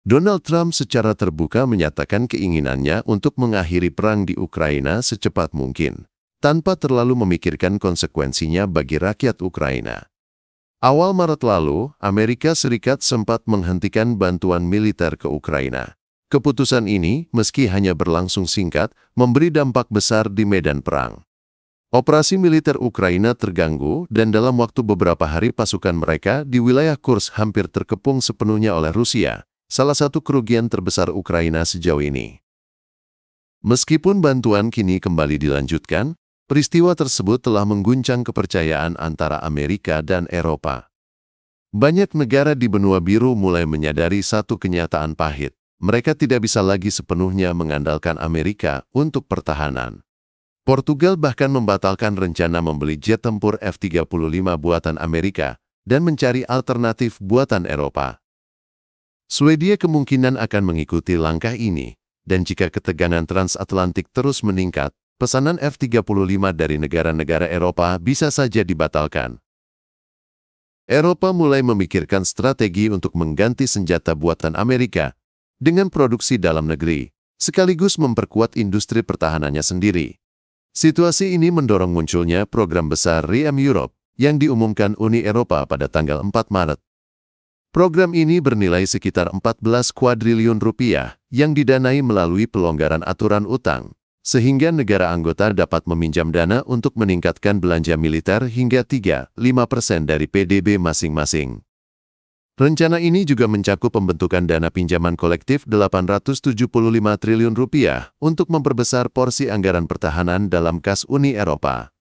Donald Trump secara terbuka menyatakan keinginannya untuk mengakhiri perang di Ukraina secepat mungkin, tanpa terlalu memikirkan konsekuensinya bagi rakyat Ukraina. Awal Maret lalu, Amerika Serikat sempat menghentikan bantuan militer ke Ukraina. Keputusan ini, meski hanya berlangsung singkat, memberi dampak besar di medan perang. Operasi militer Ukraina terganggu dan dalam waktu beberapa hari pasukan mereka di wilayah Kursk hampir terkepung sepenuhnya oleh Rusia, salah satu kerugian terbesar Ukraina sejauh ini. Meskipun bantuan kini kembali dilanjutkan, peristiwa tersebut telah mengguncang kepercayaan antara Amerika dan Eropa. Banyak negara di benua biru mulai menyadari satu kenyataan pahit. Mereka tidak bisa lagi sepenuhnya mengandalkan Amerika untuk pertahanan. Portugal bahkan membatalkan rencana membeli jet tempur F-35 buatan Amerika dan mencari alternatif buatan Eropa. Swedia kemungkinan akan mengikuti langkah ini, dan jika ketegangan transatlantik terus meningkat, pesanan F-35 dari negara-negara Eropa bisa saja dibatalkan. Eropa mulai memikirkan strategi untuk mengganti senjata buatan Amerika dengan produksi dalam negeri, sekaligus memperkuat industri pertahanannya sendiri. Situasi ini mendorong munculnya program besar ReArm Europe yang diumumkan Uni Eropa pada tanggal 4 Maret. Program ini bernilai sekitar 14 kuadriliun rupiah yang didanai melalui pelonggaran aturan utang, sehingga negara anggota dapat meminjam dana untuk meningkatkan belanja militer hingga 3–5% dari PDB masing-masing. Rencana ini juga mencakup pembentukan dana pinjaman kolektif 875 triliun rupiah untuk memperbesar porsi anggaran pertahanan dalam kas Uni Eropa.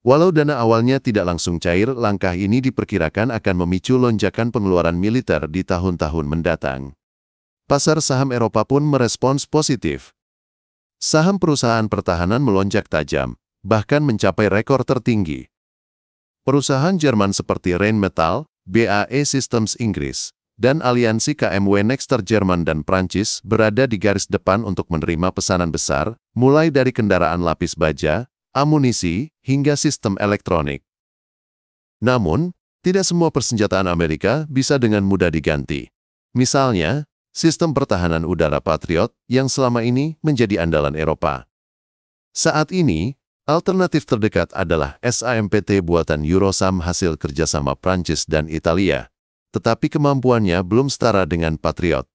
Walau dana awalnya tidak langsung cair, langkah ini diperkirakan akan memicu lonjakan pengeluaran militer di tahun-tahun mendatang. Pasar saham Eropa pun merespons positif. Saham perusahaan pertahanan melonjak tajam, bahkan mencapai rekor tertinggi. Perusahaan Jerman seperti Rheinmetall, BAE Systems Inggris, dan aliansi KMW Nexter Jerman dan Prancis berada di garis depan untuk menerima pesanan besar, mulai dari kendaraan lapis baja, amunisi, hingga sistem elektronik. Namun, tidak semua persenjataan Amerika bisa dengan mudah diganti. Misalnya, sistem pertahanan udara Patriot yang selama ini menjadi andalan Eropa. Saat ini, alternatif terdekat adalah SAMPT buatan Eurosam hasil kerjasama Prancis dan Italia, tetapi kemampuannya belum setara dengan Patriot.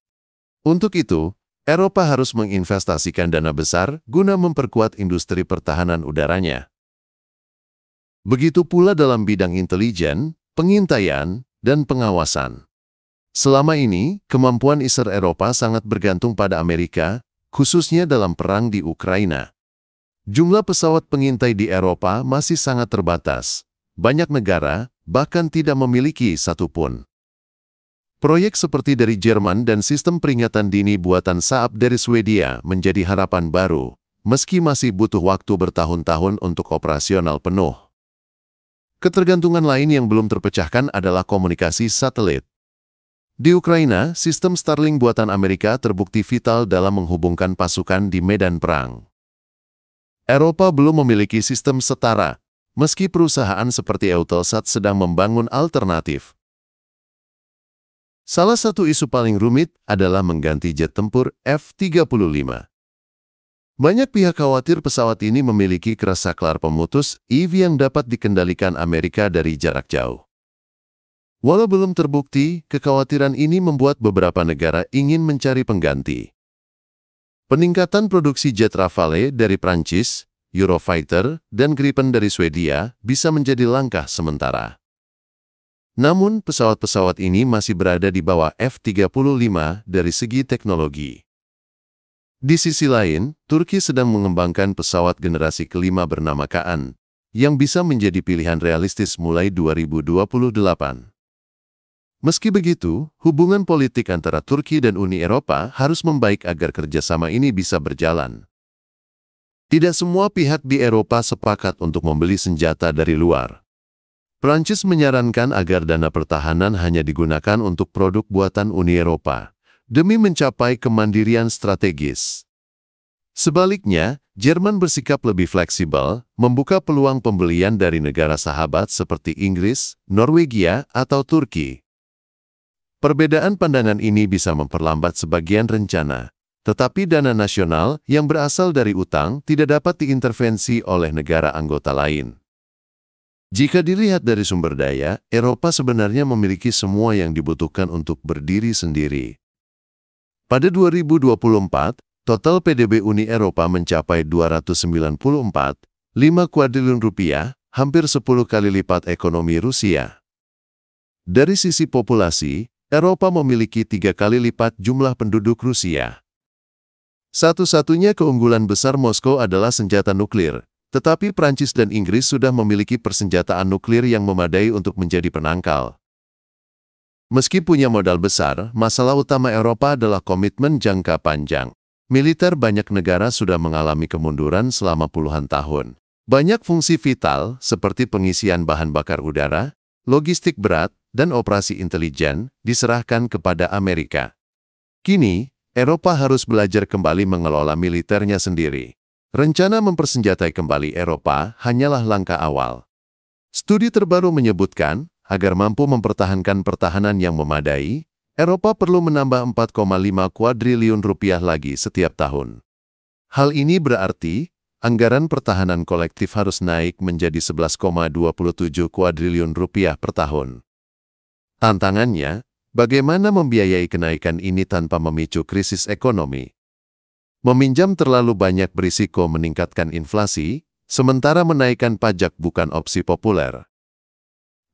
Untuk itu, Eropa harus menginvestasikan dana besar guna memperkuat industri pertahanan udaranya. Begitu pula dalam bidang intelijen, pengintaian, dan pengawasan. Selama ini, kemampuan ISR Eropa sangat bergantung pada Amerika, khususnya dalam perang di Ukraina. Jumlah pesawat pengintai di Eropa masih sangat terbatas. Banyak negara bahkan tidak memiliki satupun. Proyek seperti dari Jerman dan sistem peringatan dini buatan Saab dari Swedia menjadi harapan baru, meski masih butuh waktu bertahun-tahun untuk operasional penuh. Ketergantungan lain yang belum terpecahkan adalah komunikasi satelit. Di Ukraina, sistem Starlink buatan Amerika terbukti vital dalam menghubungkan pasukan di medan perang. Eropa belum memiliki sistem setara, meski perusahaan seperti Eutelsat sedang membangun alternatif. Salah satu isu paling rumit adalah mengganti jet tempur F-35. Banyak pihak khawatir pesawat ini memiliki kerasaklar pemutus EV yang dapat dikendalikan Amerika dari jarak jauh. Walau belum terbukti, kekhawatiran ini membuat beberapa negara ingin mencari pengganti. Peningkatan produksi jet Rafale dari Prancis, Eurofighter, dan Gripen dari Swedia bisa menjadi langkah sementara. Namun, pesawat-pesawat ini masih berada di bawah F-35 dari segi teknologi. Di sisi lain, Turki sedang mengembangkan pesawat generasi kelima bernama Kaan, yang bisa menjadi pilihan realistis mulai 2028. Meski begitu, hubungan politik antara Turki dan Uni Eropa harus membaik agar kerjasama ini bisa berjalan. Tidak semua pihak di Eropa sepakat untuk membeli senjata dari luar. Prancis menyarankan agar dana pertahanan hanya digunakan untuk produk buatan Uni Eropa, demi mencapai kemandirian strategis. Sebaliknya, Jerman bersikap lebih fleksibel, membuka peluang pembelian dari negara sahabat seperti Inggris, Norwegia, atau Turki. Perbedaan pandangan ini bisa memperlambat sebagian rencana, tetapi dana nasional yang berasal dari utang tidak dapat diintervensi oleh negara anggota lain. Jika dilihat dari sumber daya, Eropa sebenarnya memiliki semua yang dibutuhkan untuk berdiri sendiri. Pada 2024, total PDB Uni Eropa mencapai 294,5 kuadriliun rupiah, hampir 10 kali lipat ekonomi Rusia. Dari sisi populasi, Eropa memiliki 3 kali lipat jumlah penduduk Rusia. Satu-satunya keunggulan besar Moskow adalah senjata nuklir, tetapi Prancis dan Inggris sudah memiliki persenjataan nuklir yang memadai untuk menjadi penangkal. Meski punya modal besar, masalah utama Eropa adalah komitmen jangka panjang. Militer banyak negara sudah mengalami kemunduran selama puluhan tahun. Banyak fungsi vital, seperti pengisian bahan bakar udara, logistik berat, dan operasi intelijen, diserahkan kepada Amerika. Kini, Eropa harus belajar kembali mengelola militernya sendiri. Rencana mempersenjatai kembali Eropa hanyalah langkah awal. Studi terbaru menyebutkan, agar mampu mempertahankan pertahanan yang memadai, Eropa perlu menambah 4,5 kuadriliun rupiah lagi setiap tahun. Hal ini berarti, anggaran pertahanan kolektif harus naik menjadi 11,27 kuadriliun rupiah per tahun. Tantangannya, bagaimana membiayai kenaikan ini tanpa memicu krisis ekonomi? Meminjam terlalu banyak berisiko meningkatkan inflasi, sementara menaikkan pajak bukan opsi populer.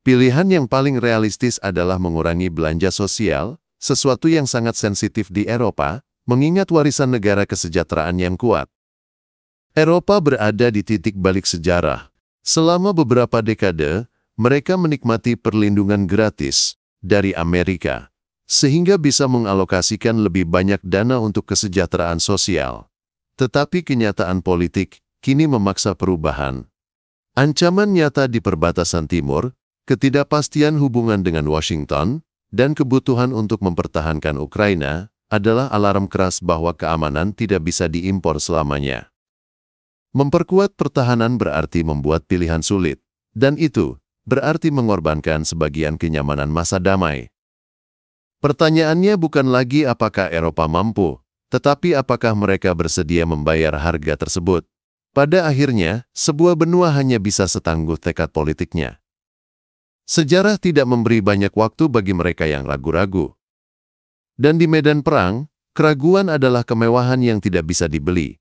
Pilihan yang paling realistis adalah mengurangi belanja sosial, sesuatu yang sangat sensitif di Eropa, mengingat warisan negara kesejahteraan yang kuat. Eropa berada di titik balik sejarah. Selama beberapa dekade, mereka menikmati perlindungan gratis dari Amerika, sehingga bisa mengalokasikan lebih banyak dana untuk kesejahteraan sosial. Tetapi kenyataan politik kini memaksa perubahan. Ancaman nyata di perbatasan timur, ketidakpastian hubungan dengan Washington, dan kebutuhan untuk mempertahankan Ukraina adalah alarm keras bahwa keamanan tidak bisa diimpor selamanya. Memperkuat pertahanan berarti membuat pilihan sulit, dan itu berarti mengorbankan sebagian kenyamanan masa damai. Pertanyaannya bukan lagi apakah Eropa mampu, tetapi apakah mereka bersedia membayar harga tersebut. Pada akhirnya, sebuah benua hanya bisa setangguh tekad politiknya. Sejarah tidak memberi banyak waktu bagi mereka yang ragu-ragu. Dan di medan perang, keraguan adalah kemewahan yang tidak bisa dibeli.